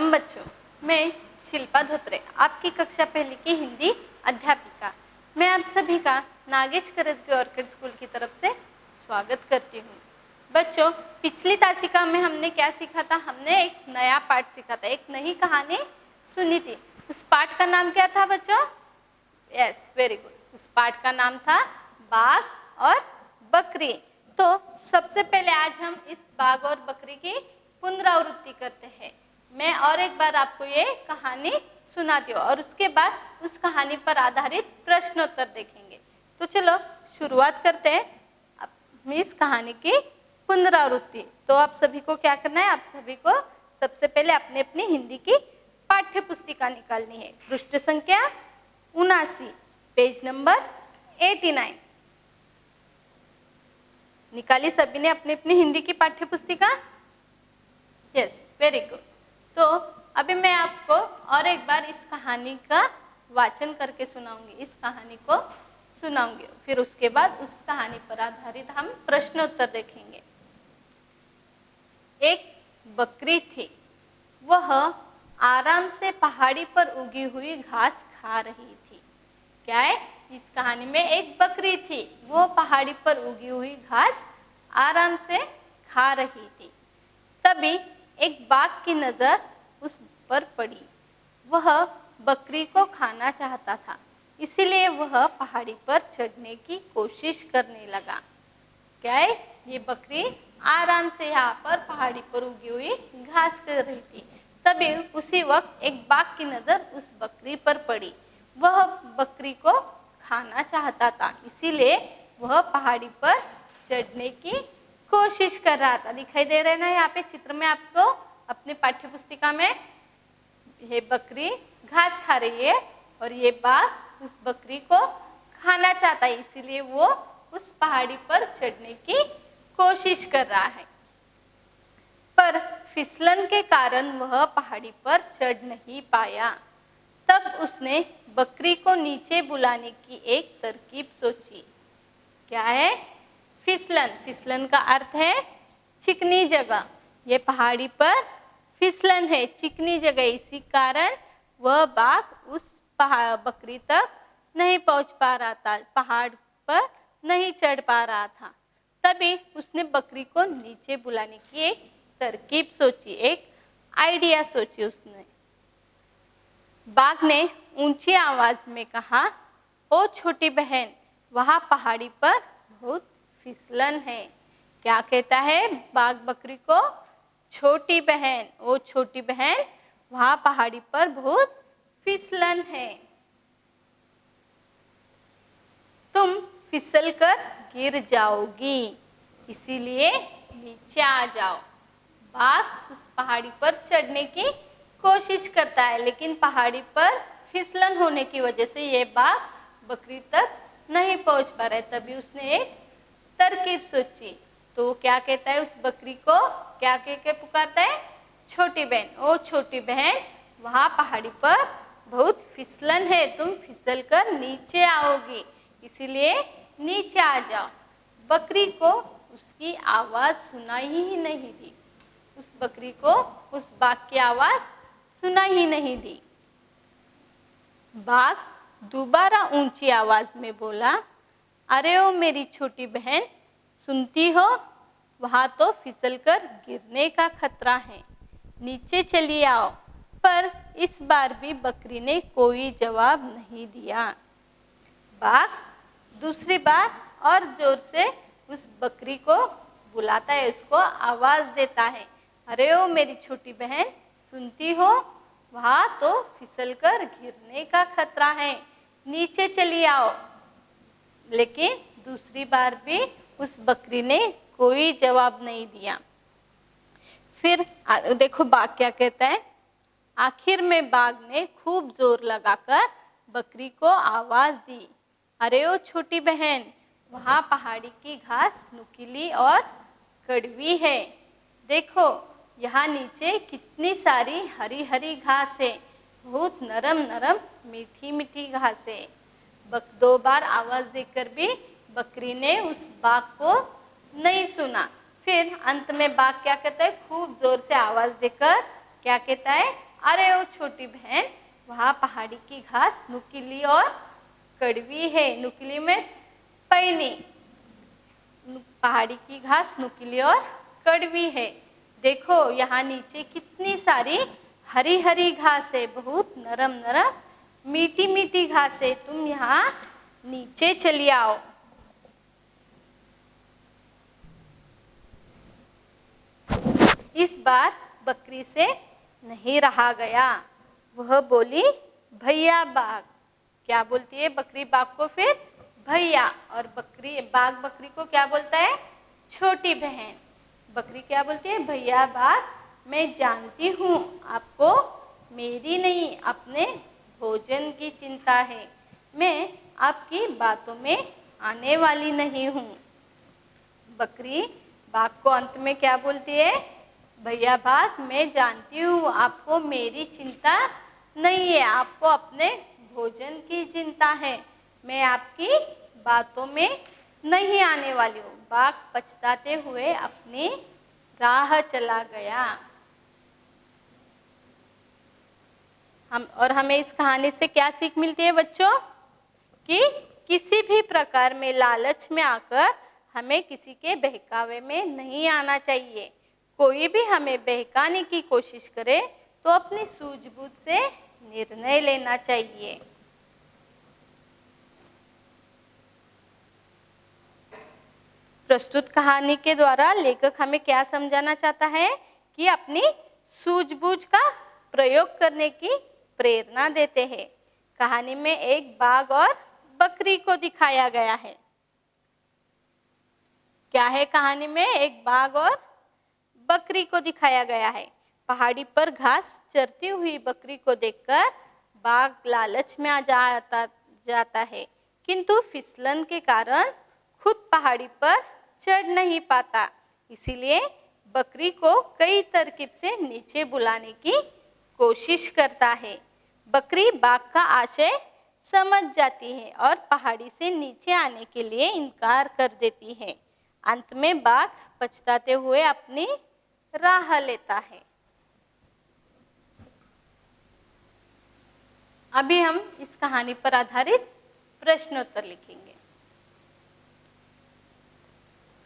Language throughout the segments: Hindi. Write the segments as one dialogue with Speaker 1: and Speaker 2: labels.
Speaker 1: प्रणाम बच्चों, मैं शिल्पा धोत्रे, आपकी कक्षा पहली की हिंदी अध्यापिका। मैं आप सभी का नागेश करजगी ऑर्किड स्कूल की तरफ से स्वागत करती हूँ। बच्चों, पिछली तासिका में हमने क्या सीखा था? हमने एक नया पाठ सीखा था, एक नई कहानी सुनी थी। उस पाठ का नाम क्या था बच्चों? Yes, very good. उस पाठ का नाम था बाघ और बकरी। तो सबसे पहले आज हम इस बाघ और बकरी की पुनरावृत्ति करते हैं। मैं और एक बार आपको ये कहानी सुनाती हूँ और उसके बाद उस कहानी पर आधारित प्रश्नोत्तर देखेंगे। तो चलो शुरुआत करते हैं अपनी इस कहानी की पुनरावृत्ति। तो आप सभी को क्या करना है? आप सभी को सबसे पहले अपनी अपनी हिंदी की पाठ्य पुस्तिका निकालनी है। पृष्ठ संख्या 79, पेज नंबर 89। निकाली सभी ने अपनी अपनी हिंदी की पाठ्य पुस्तिका? Yes, very good. तो अभी मैं आपको और एक बार इस कहानी का वाचन करके सुनाऊंगी, इस कहानी को सुनाऊंगी, फिर उसके बाद उस कहानी पर आधारित हम प्रश्नोत्तर देखेंगे। एक बकरी थी, वह आराम से पहाड़ी पर उगी हुई घास खा रही थी। क्या है? इस कहानी में एक बकरी थी, वो पहाड़ी पर उगी हुई घास आराम से खा रही थी। तभी एक बाघ की नजर उस पर पड़ी। वह बकरी को खाना चाहता था, इसीलिए वह पहाड़ी पर चढ़ने की कोशिश करने लगा। क्या है? ये बकरी आराम से यहाँ पर पहाड़ी पर उगी हुई घास कर रही थी। तभी उसी वक्त एक बाघ की नजर उस बकरी पर पड़ी। वह बकरी को खाना चाहता था, इसीलिए वह पहाड़ी पर चढ़ने की कोशिश कर रहा था। दिखाई दे रहे ना यहाँ पे चित्र में आपको अपने पाठ्य पुस्तिका में? ये बकरी घास खा रही है और ये बाघ उस बकरी को खाना चाहता है, इसीलिए वो उस पहाड़ी पर चढ़ने की कोशिश कर रहा है। पर फिसलन के कारण वह पहाड़ी पर चढ़ नहीं पाया। तब उसने बकरी को नीचे बुलाने की एक तरकीब सोची। क्या है? फिसलन। फिसलन का अर्थ है चिकनी जगह। ये पहाड़ी पर फिसलन है, चिकनी जगह, इसी कारण वह बाघ उस बकरी तक नहीं पहुंच पा रहा था, पहाड़ पर नहीं चढ़ पा रहा था। तभी उसने बकरी को नीचे बुलाने की एक तरकीब सोची, एक आइडिया सोची उसने। बाघ ने ऊंची आवाज में कहा, ओ छोटी बहन, वहां पहाड़ी पर बहुत फिसलन है। क्या कहता है बाघ बकरी को? छोटी बहन, ओ छोटी बहन, वहां पहाड़ी पर बहुत फिसलन है, तुम फिसल कर गिर जाओगी, इसीलिए नीचे आ जाओ। बाघ उस पहाड़ी पर चढ़ने की कोशिश करता है, लेकिन पहाड़ी पर फिसलन होने की वजह से ये बाघ बकरी तक नहीं पहुंच पा रहा है। तभी उसने एक तरकीब सोची। तो वो क्या कहता है? उस बकरी को क्या कह के पुकारता है? छोटी बहन, ओ छोटी बहन, वहां पहाड़ी पर बहुत फिसलन है, तुम फिसल कर नीचे आओगी, इसीलिए नीचे आ जाओ। बकरी को उसकी आवाज सुनाई ही नहीं दी। उस बकरी को उस बाघ की आवाज सुनाई ही नहीं दी। बाघ दोबारा ऊंची आवाज में बोला, अरे ओ मेरी छोटी बहन, सुनती हो? वहां तो फिसल कर गिरने का खतरा है, नीचे चली आओ। पर इस बार भी बकरी ने कोई जवाब नहीं दिया। बाघ दूसरी बार और जोर से उस बकरी को बुलाता है, उसको आवाज देता है, अरे ओ मेरी छोटी बहन, सुनती हो? वहां तो फिसल कर गिरने का खतरा है, नीचे चली आओ। लेकिन दूसरी बार भी उस बकरी ने कोई जवाब नहीं दिया। फिर देखो बाघ क्या कहता है। आखिर में बाघ ने खूब जोर लगाकर बकरी को आवाज दी, अरे ओ छोटी बहन, वहां पहाड़ी की घास नुकीली और कड़वी है। देखो यहाँ नीचे कितनी सारी हरी हरी घास है, बहुत नरम नरम मीठी मीठी घास है। दो बार आवाज देकर भी बकरी ने उस बाघ को नहीं सुना। फिर अंत में बाघ क्या कहता है? खूब जोर से आवाज देकर क्या कहता है? अरे ओ छोटी बहन, वहाँ पहाड़ी की घास नुकीली और कड़वी है। नुकीली में पैनी, पहाड़ी की घास नुकीली और कड़वी है। देखो यहाँ नीचे कितनी सारी हरी हरी घास है, बहुत नरम नरम मीठी मीठी घास है। तुम यहाँ नीचे चली आओ। इस बार बकरी से नहीं रहा गया। वह बोली, भैया बाघ। क्या बोलती है बकरी बाघ को? फिर भैया। और बाघ बकरी को क्या बोलता है? छोटी बहन। बकरी क्या बोलती है? भैया बाघ, मैं जानती हूँ आपको मेरी नहीं अपने भोजन की चिंता है। मैं आपकी बातों में आने वाली नहीं हूँ। बकरी बाघ को अंत में क्या बोलती है? भैया बाघ, मैं जानती हूँ आपको मेरी चिंता नहीं है, आपको अपने भोजन की चिंता है। मैं आपकी बातों में नहीं आने वाली हूँ। बाघ पछताते हुए अपनी राह चला गया। हमें इस कहानी से क्या सीख मिलती है बच्चों? कि किसी भी प्रकार में लालच में आकर हमें किसी के बहकावे में नहीं आना चाहिए। कोई भी हमें बहकाने की कोशिश करे तो अपनी सूझबूझ से निर्णय लेना चाहिए। प्रस्तुत कहानी के द्वारा लेखक हमें क्या समझाना चाहता है? कि अपनी सूझबूझ का प्रयोग करने की प्रेरणा देते हैं। कहानी में एक बाघ और बकरी को दिखाया गया है। क्या है कहानी में? एक बाघ और बकरी को दिखाया गया है। पहाड़ी पर घास चरती हुई बकरी को देखकर बाघ लालच में आ जाता है, किंतु फिसलन के कारण खुद पहाड़ी पर चढ़ नहीं पाता। इसीलिए बकरी को कई तरकीब से नीचे बुलाने की कोशिश करता है। बकरी बाघ का आशय समझ जाती है और पहाड़ी से नीचे आने के लिए इनकार कर देती है। अंत में बाघ पछताते हुए अपनी राह लेता है। अभी हम इस कहानी पर आधारित प्रश्नोत्तर लिखेंगे।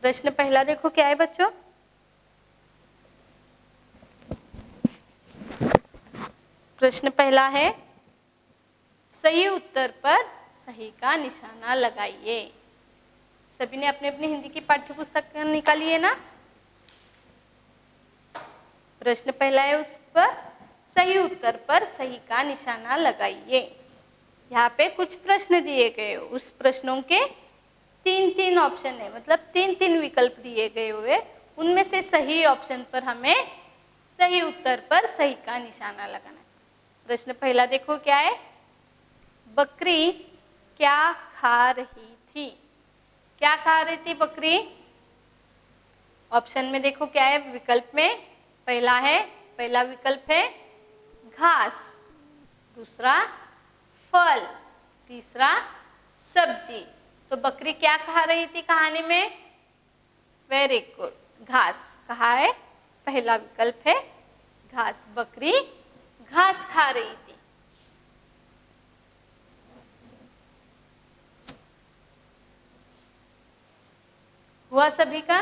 Speaker 1: प्रश्न पहला देखो क्या है बच्चों? प्रश्न पहला है, सही उत्तर पर सही का निशाना लगाइए। सभी ने अपने अपनी हिंदी की पाठ्य पुस्तक निकाली है ना? प्रश्न पहला है, उस पर सही उत्तर पर सही का निशाना लगाइए। यहाँ पे कुछ प्रश्न दिए गए, उस प्रश्नों के 3-3 ऑप्शन है, मतलब 3-3 विकल्प दिए गए हुए, उनमें से सही ऑप्शन पर हमें सही उत्तर पर सही का निशाना लगाना है। प्रश्न पहला देखो क्या है? बकरी क्या खा रही थी? क्या खा रही थी बकरी? ऑप्शन में देखो क्या है विकल्प में? पहला विकल्प है घास, दूसरा फल, तीसरा सब्जी। तो बकरी क्या खा रही थी कहानी में? वेरी गुड, घास। कहा है? पहला विकल्प है घास। बकरी घास खा रही थी। हुआ सभी का?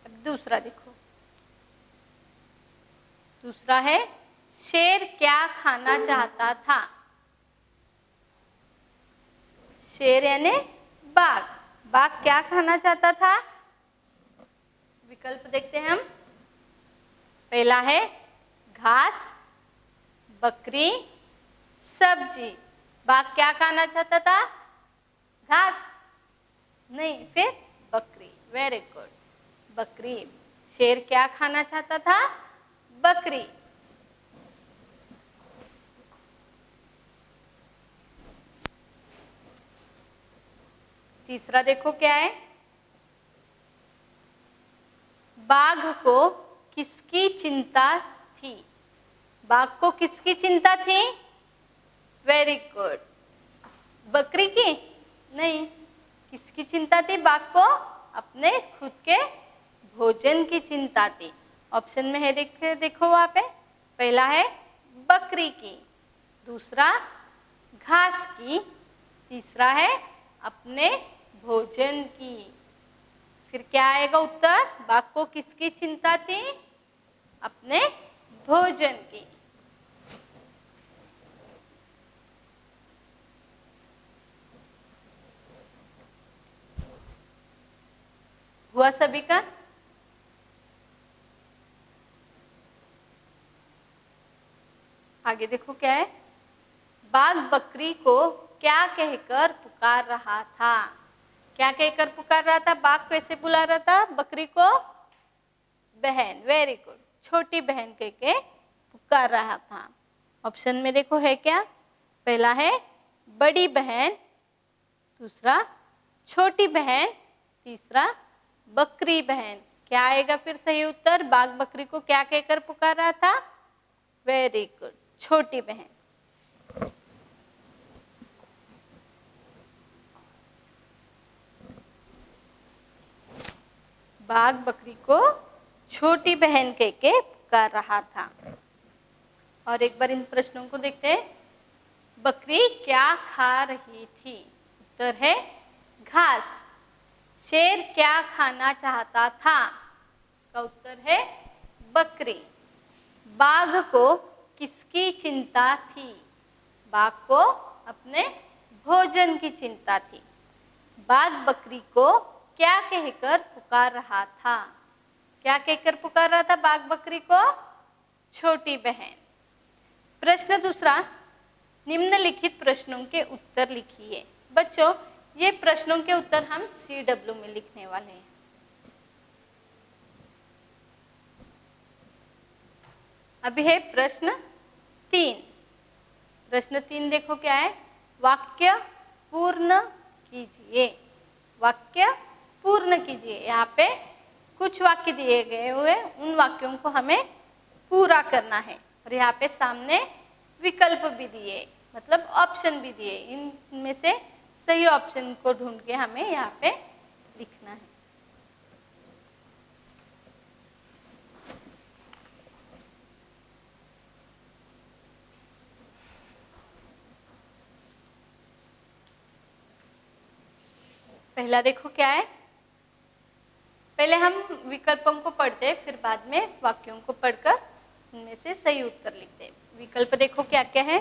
Speaker 1: अब दूसरा देखो। दूसरा है, शेर क्या खाना चाहता था? शेर यानी बाघ। बाघ क्या खाना चाहता था? विकल्प देखते हैं हम। पहला है घास, बकरी, सब्जी। बाघ क्या खाना चाहता था? घास नहीं, फिर बकरी। वेरी गुड, बकरी। शेर क्या खाना चाहता था? बकरी। तीसरा देखो क्या है? बाघ को किसकी चिंता थी? बाघ को किसकी चिंता थी? वेरी गुड, बकरी की नहीं। किसकी चिंता थी बाघ को? अपने खुद के भोजन की चिंता थी। ऑप्शन में है, देखो वहां पे। पहला है बकरी की, दूसरा घास की, तीसरा है अपने भोजन की। फिर क्या आएगा उत्तर? बाघ को किसकी चिंता थी? अपने भोजन की। हुआ सभी का? आगे देखो क्या है। बाघ बकरी को क्या कहकर पुकार रहा था? क्या कहकर पुकार रहा था? बाघ कैसे बुला रहा था बकरी को? बहन, वेरी गुड, छोटी बहन कह के पुकार रहा था। ऑप्शन में देखो है क्या? पहला है बड़ी बहन, दूसरा छोटी बहन, तीसरा बकरी बहन। क्या आएगा फिर सही उत्तर? बाघ बकरी को क्या कहकर पुकार रहा था? वेरी गुड, छोटी बहन। बाघ बकरी को छोटी बहन कह के पुकार रहा था। और एक बार इन प्रश्नों को देखते हैं। बकरी क्या खा रही थी? उत्तर है घास। शेर क्या खाना चाहता था? उसका उत्तर है बकरी। बाघ को किसकी चिंता थी? बाघ को अपने भोजन की चिंता थी। बाघ बकरी को क्या कहकर पुकार रहा था? क्या कहकर पुकार रहा था बाघ बकरी को? छोटी बहन। प्रश्न दूसरा, निम्नलिखित प्रश्नों के उत्तर लिखिए। बच्चों, ये प्रश्नों के उत्तर हम CW में लिखने वाले हैं। अभी है प्रश्न 3। प्रश्न 3 देखो क्या है। वाक्य पूर्ण कीजिए। वाक्य पूर्ण कीजिए। यहाँ पे कुछ वाक्य दिए गए हुए, उन वाक्यों को हमें पूरा करना है। और यहाँ पे सामने विकल्प भी दिए, मतलब ऑप्शन भी दिए। इनमें से सही ऑप्शन को ढूंढ के हमें यहाँ पे लिखना है। पहला देखो क्या है। पहले हम विकल्पों को पढ़ते, फिर बाद में वाक्यों को पढ़कर उनमें से सही उत्तर लिखते। विकल्प देखो क्या क्या है।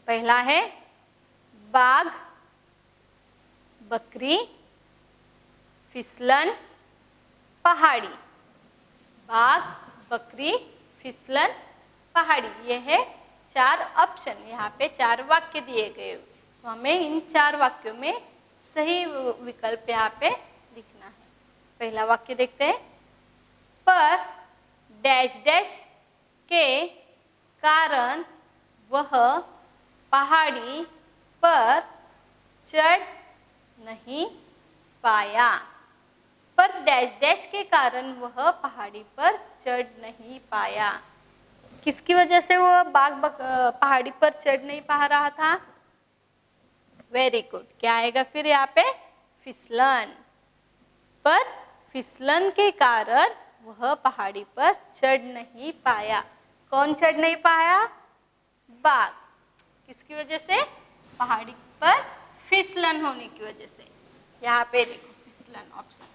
Speaker 1: पहला है बाघ, बकरी, फिसलन, पहाड़ी। बाघ, बकरी, फिसलन, पहाड़ी, ये है 4 ऑप्शन। यहाँ पे 4 वाक्य दिए गए, तो हमें इन 4 वाक्यों में सही विकल्प यहाँ पे लिखना है। पहला वाक्य देखते हैं। पर डैश डैश के कारण वह पहाड़ी पर चढ़ नहीं पाया। पर डैश डैश के कारण वह पहाड़ी पर चढ़ नहीं पाया। किसकी वजह से वो पहाड़ी पर चढ़ नहीं पा रहा था? Very good. क्या आएगा फिर यहाँ पे? फिसलन। पर फिसलन के कारण वह पहाड़ी पर चढ़ नहीं पाया। कौन चढ़ नहीं पाया? बाघ। किसकी वजह से? पहाड़ी पर फिसलन होने की वजह से। यहाँ पे देखो फिसलन ऑप्शन।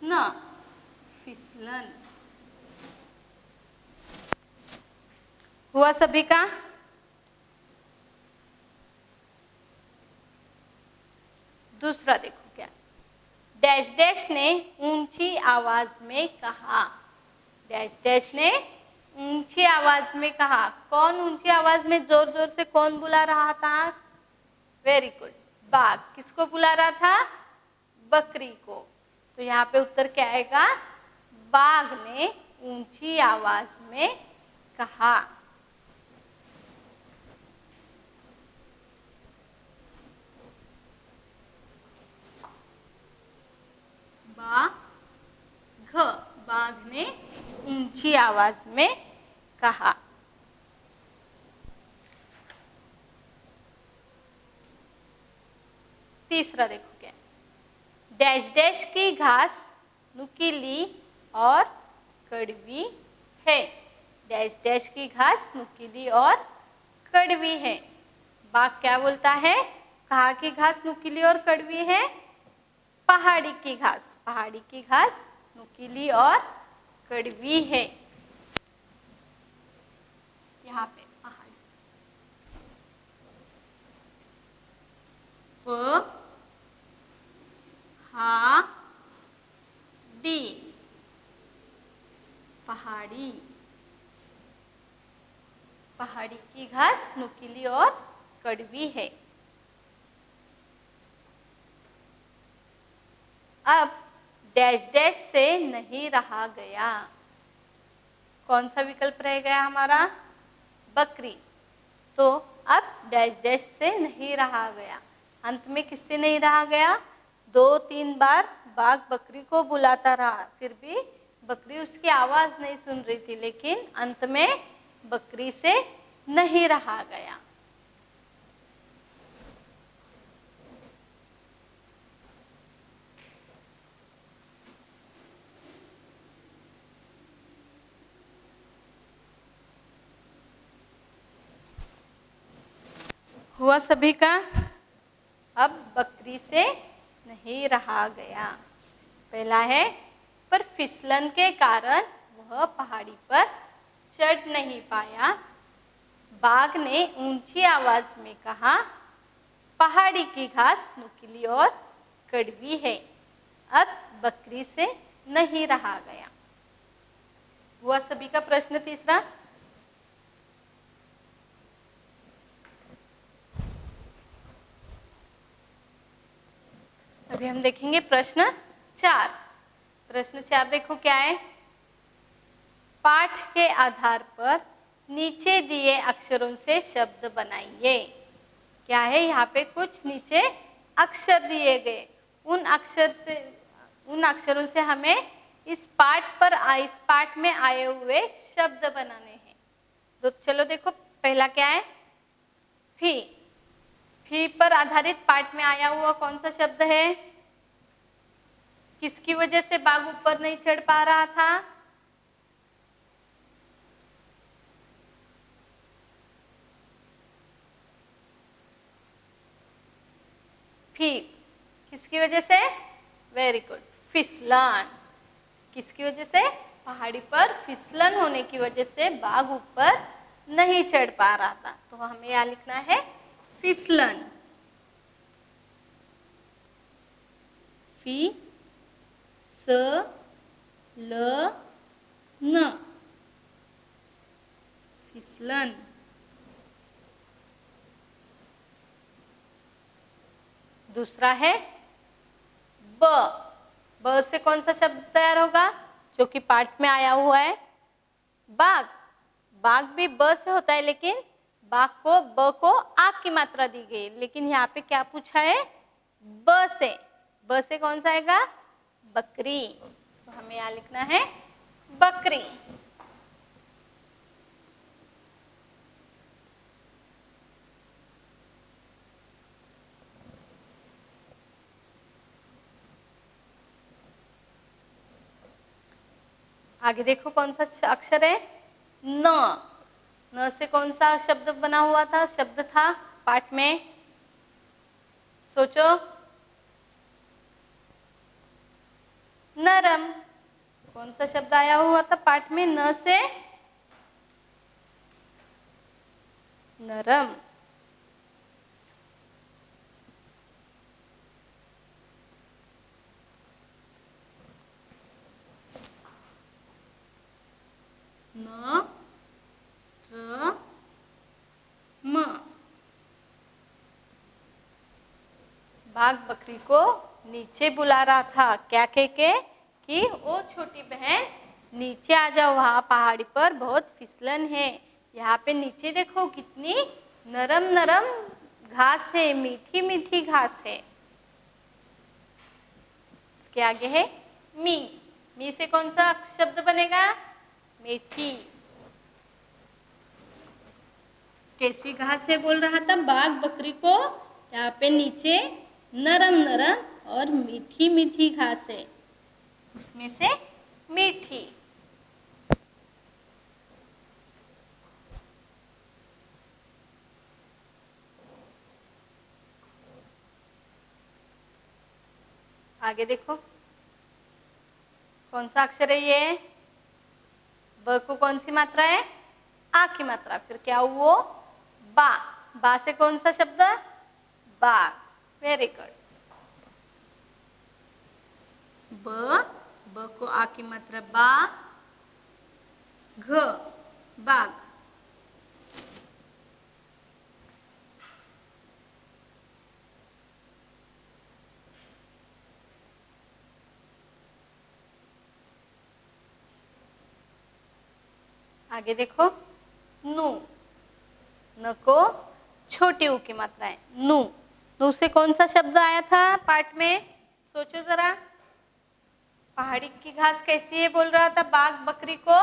Speaker 1: फिसलन, फिसलन। हुआ सभी का? दूसरा देखो क्या। डैश डैश ने ऊंची आवाज में कहा। डैश डैश ने ऊंची आवाज में कहा। कौन ऊंची आवाज में जोर जोर से कौन बुला रहा था? वेरी गुड, बाघ। किसको बुला रहा था? बकरी को। तो यहाँ पे उत्तर क्या आएगा? बाघ ने ऊंची आवाज में कहा। बाघ ने ऊंची आवाज में कहा। तीसरा देखो क्या, डैश डैश की घास नुकीली और कड़वी है। डैश डैश की घास नुकीली और कड़वी है। बाघ क्या बोलता है, कहाँ की घास नुकीली और कड़वी है? पहाड़ी की घास। पहाड़ी की घास नुकीली और कड़वी है। यहाँ पे पहाड़ी पहाड़ी, पहाड़ी की घास नुकीली और कड़वी है। अब डैश डैश से नहीं रहा गया। कौन सा विकल्प रह गया हमारा? बकरी। तो अब डैश डैश से नहीं रहा गया। अंत में किससे नहीं रहा गया? 2-3 बार बाघ बकरी को बुलाता रहा, फिर भी बकरी उसकी आवाज नहीं सुन रही थी, लेकिन अंत में बकरी से नहीं रहा गया। हुआ सभी का? अब बकरी से नहीं रहा गया। पहला है, पर फिसलन के कारण वह पहाड़ी पर चढ़ नहीं पाया। बाघ ने ऊंची आवाज में कहा, पहाड़ी की घास नुकीली और कड़वी है। अब बकरी से नहीं रहा गया। हुआ सभी का प्रश्न तीसरा? अभी हम देखेंगे प्रश्न 4। प्रश्न 4 देखो क्या है, पाठ के आधार पर नीचे दिए अक्षरों से शब्द बनाइए। क्या है, यहाँ पे कुछ नीचे अक्षर दिए गए, उन अक्षरों से हमें इस पाठ में आए हुए शब्द बनाने हैं। तो चलो देखो, पहला क्या है, फी। फी पर आधारित पाठ में आया हुआ कौन सा शब्द है? किसकी वजह से बाघ ऊपर नहीं चढ़ पा रहा था? फी किसकी वजह से? वेरी गुड, फिसलन। किसकी वजह से? पहाड़ी पर फिसलन होने की वजह से बाघ ऊपर नहीं चढ़ पा रहा था। तो हमें यहाँ लिखना है फिसलन। फी स ल न, फिसलन। दूसरा है ब। ब से कौन सा शब्द तैयार होगा जो कि पाठ में आया हुआ है? बाघ। बाघ भी ब से होता है, लेकिन बाघ को ब को आग की मात्रा दी गई, लेकिन यहाँ पे क्या पूछा है? ब से। ब से कौन सा आएगा? बकरी। तो हमें यहाँ लिखना है बकरी। आगे देखो कौन सा अक्षर है? न। न से कौन सा शब्द बना हुआ था, शब्द था पाठ में? सोचो। नरम। कौन सा शब्द आया हुआ था पाठ में न से? नरम। न र म। बाघ बकरी को नीचे बुला रहा था, क्या कह के कि ओ छोटी बहन नीचे आ जाओ, वहां पहाड़ी पर बहुत फिसलन है। यहाँ पे नीचे देखो कितनी नरम नरम घास है, मीठी मीठी घास है। इसके आगे है मी। मी से कौन सा शब्द बनेगा? मेथी। कैसी घास है बोल रहा था बाघ बकरी को? यहाँ पे नीचे नरम नरम और मीठी मीठी घास है, उसमें से मीठी। आगे देखो, कौन सा अक्षर है ये? ब को कौन सी मात्रा है? आ की मात्रा। फिर क्या हुआ? बा। बा से कौन सा शब्द? बाग। Very good. ब को आ की मात्रा बा, घ बाग। आगे देखो, नु। न को छोटी ऊ की मात्रा है, नु। नु से कौन सा शब्द आया था पाठ में? सोचो जरा। पहाड़ी की घास कैसी है बोल रहा था बाघ बकरी को?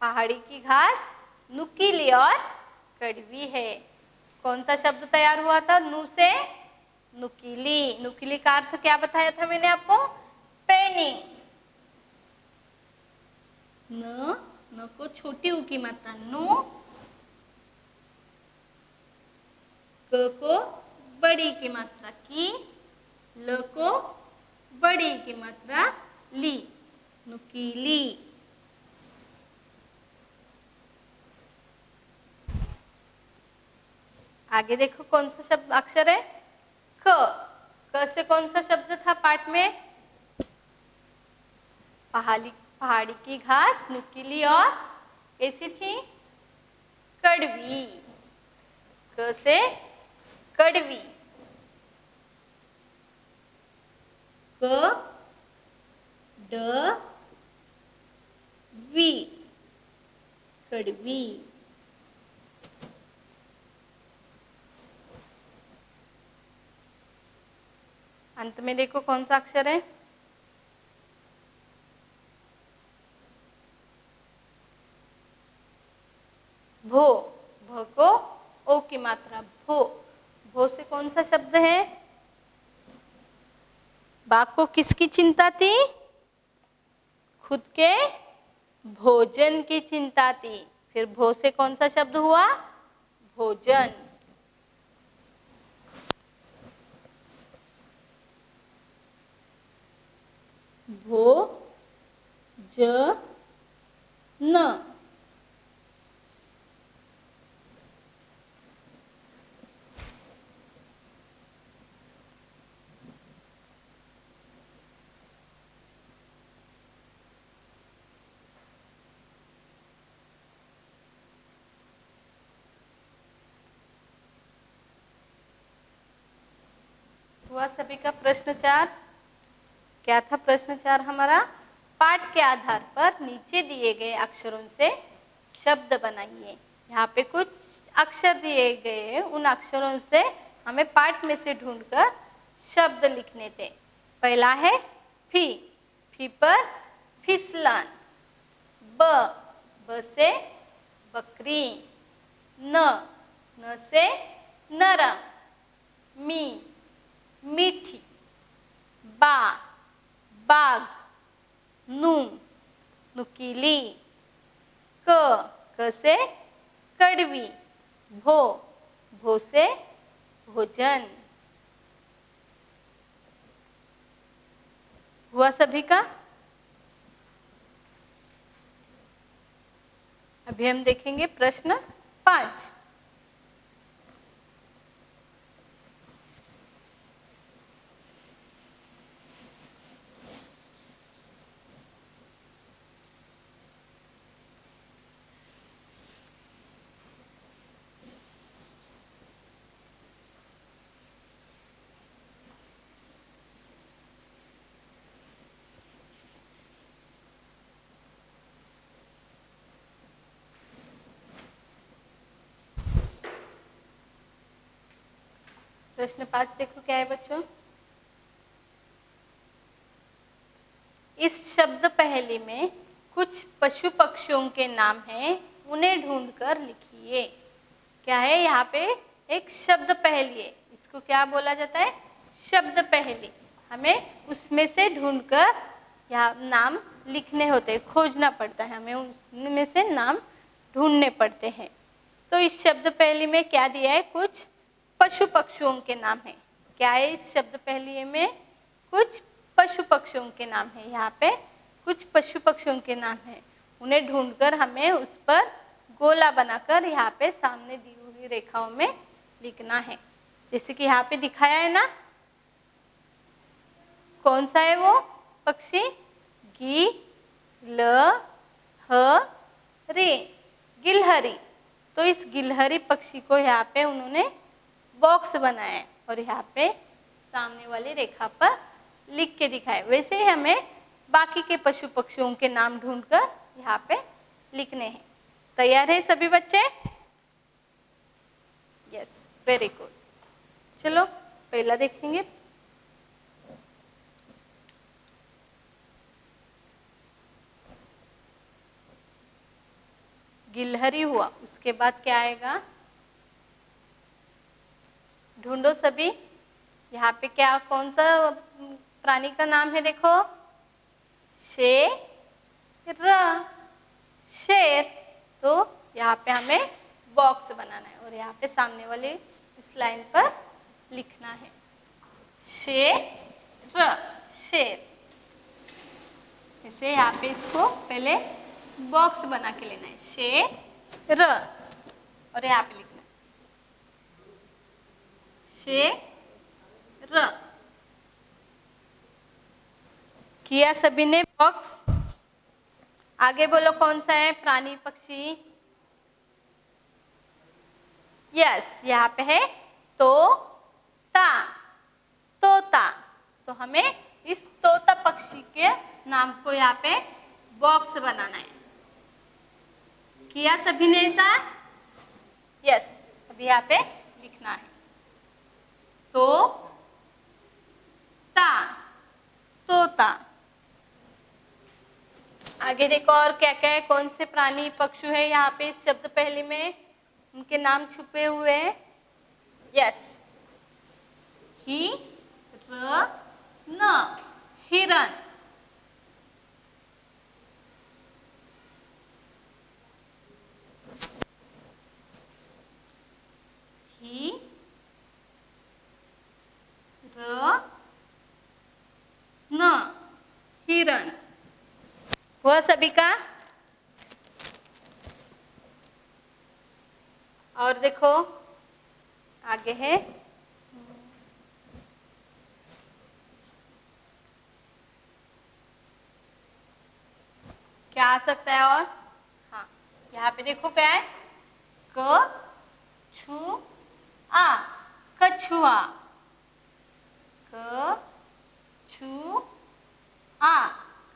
Speaker 1: पहाड़ी की घास नुकीली और कड़वी है। कौन सा शब्द तैयार हुआ था नु से? नुकीली। नुकीली का अर्थ क्या बताया था मैंने आपको? पैनी। न को छोटी ऊ की मात्रा नु, क को बड़ी की मात्रा की, ल को बड़ी की मात्रा ली, नुकीली। आगे देखो, कौन सा शब्द अक्षर है? क। क से कौन सा शब्द था पाठ में? पहाड़ी की घास नुकीली और कैसी थी? कड़वी। क से कड़वी। क ड वी, कड़वी। अंत में देखो कौन सा अक्षर है? भो। भ को ओ की मात्रा भो। भो से कौन सा शब्द है? बाघ को किसकी चिंता थी? खुद के भोजन की चिंता थी। फिर भो से कौन सा शब्द हुआ? भोजन। भो ज न। हुआ सभी का प्रश्न 4? क्या था प्रश्न 4 हमारा? पाठ के आधार पर नीचे दिए गए अक्षरों से शब्द बनाइए। यहाँ पे कुछ अक्षर दिए गए हैं, उन अक्षरों से हमें पाठ में से ढूंढकर शब्द लिखने थे। पहला है फी। फी पर फिसलन। ब से बकरी। न से नरम। मीठी। बाघ। नुकीली। क से कड़वी। भो से भोजन। हुआ सभी का? अभी हम देखेंगे प्रश्न 5। प्रश्न 5 देखो क्या है बच्चों? इस शब्द पहेली में कुछ पशु पक्षियों के नाम हैं, उन्हें ढूंढकर लिखिए। क्या है यहाँ पे? एक शब्द पहेली है, इसको क्या बोला जाता है? शब्द पहेली, हमें उसमें से ढूंढकर यहाँ नाम लिखने होते हैं, खोजना पड़ता है, हमें उसमें से नाम ढूंढने पड़ते हैं। तो इस शब्द पहेली में क्या दिया है, कुछ पशु पक्षियों के नाम है। क्या है इस शब्द पहेली में, कुछ पशु पक्षियों के नाम है। यहाँ पे कुछ पशु पक्षियों के नाम है, उन्हें ढूंढकर हमें उस पर गोला बनाकर यहाँ पे सामने दी हुई रेखाओं में लिखना है। जैसे कि यहाँ पे दिखाया है ना, कौन सा है वो पक्षी, गी ल ह री, गिलहरी। तो इस गिलहरी पक्षी को यहाँ पे उन्होंने बॉक्स बनाया है और यहाँ पे सामने वाली रेखा पर लिख के दिखाए। वैसे ही हमें बाकी के पशु पक्षियों के नाम ढूंढकर यहाँ पे लिखने हैं। तैयार है सभी बच्चे? Yes, very good. चलो पहला देखेंगे। गिलहरी हुआ, उसके बाद क्या आएगा, ढूंढो सभी। यहाँ पे क्या, कौन सा प्राणी का नाम है, देखो, शेर, शेर। तो यहाँ पे हमें बॉक्स बनाना है और यहाँ पे सामने वाली इस लाइन पर लिखना है शेर, शेर। इसे यहाँ पे इसको पहले बॉक्स बना के लेना है, शेर, और यहाँ पे लिखना है शेर। किया सभी ने बॉक्स? आगे बोलो कौन सा है प्राणी पक्षी? यस, यहाँ पे है तोता, तोता। तो हमें इस तोता पक्षी के नाम को यहाँ पे बॉक्स बनाना है। किया सभी ने ऐसा? यस, अभी यहाँ पे लिखना है तोता, तोता। आगे देखो और क्या क्या है, कौन से प्राणी पक्षी है यहाँ पे इस शब्द पहेली में, उनके नाम छुपे हुए हैं। यस, हिरण, हिरण। हिरण हुआ सभी का। और देखो आगे है क्या आ सकता है और, हाँ यहाँ पे देखो क्या है, कछुआ, कछुआ, कछुआ,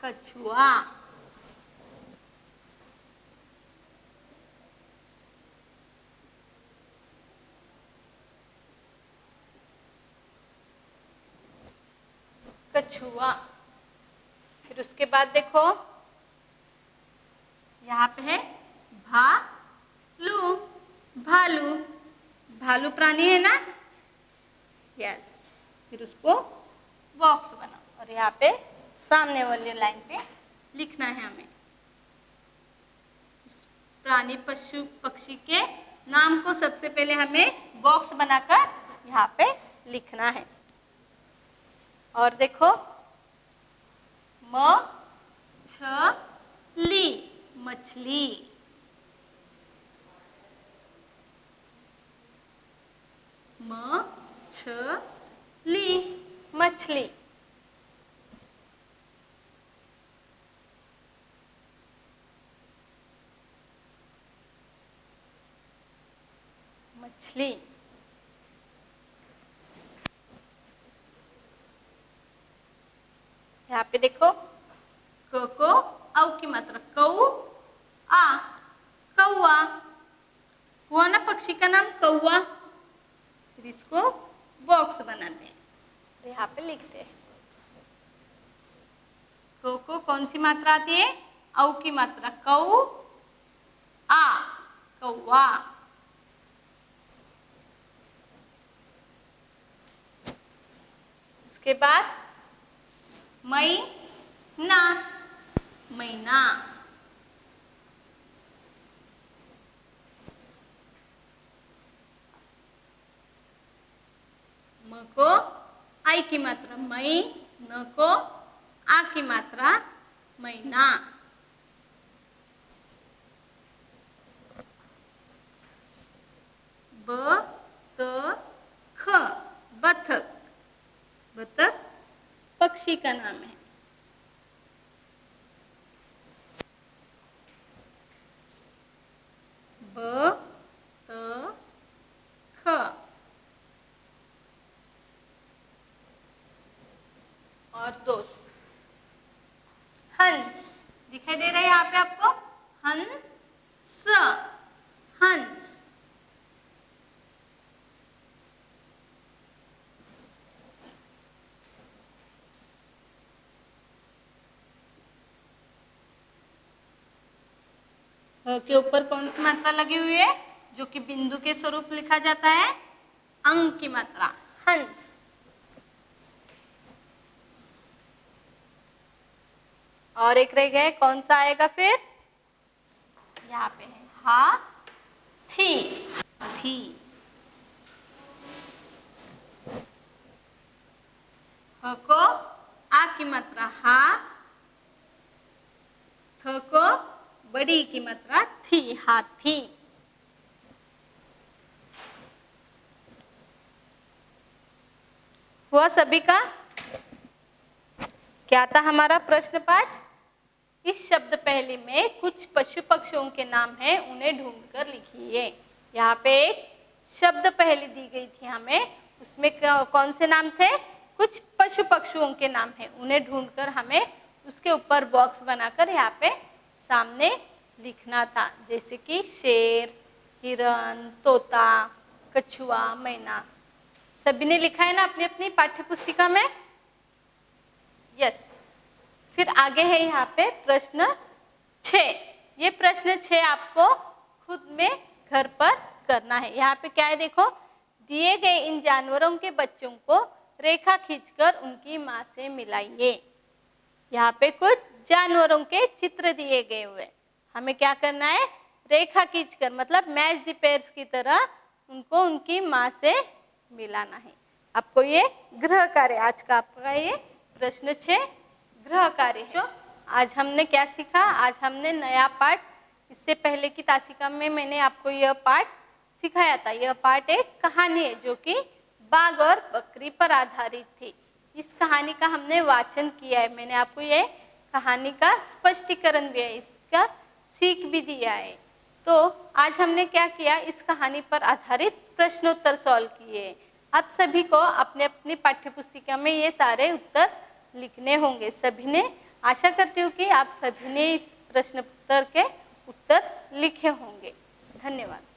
Speaker 1: कछुआ। कछुआ। फिर उसके बाद देखो यहाँ पे है भालू, भालू, भालू प्राणी है ना। यस, फिर उसको बॉक्स बनाओ और यहाँ पे सामने वाली लाइन पे लिखना है हमें प्राणी पशु पक्षी के नाम को। सबसे पहले हमें बॉक्स बनाकर यहाँ पे लिखना है। और देखो मछली, मछली, मछली, मछली। मछली। यहाँ पे देखो क को औ की मात्रा, कौ आ, कौआ हुआ ना पक्षी का नाम कौआ। फिर इसको बॉक्स बनाते हैं तो यहाँ पे लिखते हैं को कौन सी मात्रा आती है, औ की मात्रा, कौ आ, कौआ। उसके बाद महीना, महीना। म को आई की मात्रा मई, न को आ की मात्रा महीना। ब त ख बतख, बतख पक्षी का नाम है। ब त ख और दोस्त हंस दिखाई दे रहा है यहाँ पे आपको, हंस, हंस। के ऊपर कौन सी मात्रा लगी हुई है जो कि बिंदु के स्वरूप लिखा जाता है, अंग की मात्रा, हंस। और एक रह गए, कौन सा आएगा फिर, यहाँ पे है हाथी, थी। ह को आ की मात्रा हा, थ को बड़ी की मात्रा थी, हाथी। हुआ सभी का? क्या था हमारा प्रश्न 5? इस शब्द पहली में कुछ पशु पक्षियों के नाम हैं, उन्हें ढूंढकर लिखिए। यहाँ पे एक शब्द पहली दी गई थी हमें, उसमें कौन से नाम थे, कुछ पशु पक्षियों के नाम हैं, उन्हें ढूंढकर हमें उसके ऊपर बॉक्स बनाकर यहाँ पे सामने लिखना था, जैसे कि शेर, हिरन, तोता, कछुआ, मैना। सभी ने लिखा है ना अपनी अपनी पाठ्य पुस्तिका में? यस। फिर आगे है यहाँ पे प्रश्न 6। ये प्रश्न 6 आपको खुद में घर पर करना है। यहाँ पे क्या है देखो, दिए गए इन जानवरों के बच्चों को रेखा खींचकर उनकी माँ से मिलाइए। यहाँ पे कुछ जानवरों के चित्र दिए गए हुए, हमें क्या करना है, रेखा खींचकर, मतलब मैच द पेयर्स की तरह उनको उनकी माँ से मिलाना है। आपको ये गृह कार्य, आज का आपका ये प्रश्न 6 गृह कार्य जो आज हमने क्या सीखा, आज हमने नया पाठ, इससे पहले की तासिका में मैंने आपको यह पाठ सिखाया था। यह पाठ एक कहानी है जो कि बाघ और बकरी पर आधारित थी। इस कहानी का हमने वाचन किया है, मैंने आपको ये कहानी का स्पष्टीकरण भी है, इसका सीख भी दिया है। तो आज हमने क्या किया, इस कहानी पर आधारित प्रश्नोत्तर सॉल्व किए। आप सभी को अपने अपनी पाठ्यपुस्तिका में ये सारे उत्तर लिखने होंगे। सभी ने, आशा करती हूँ कि आप सभी ने इस प्रश्नोत्तर के उत्तर लिखे होंगे। धन्यवाद।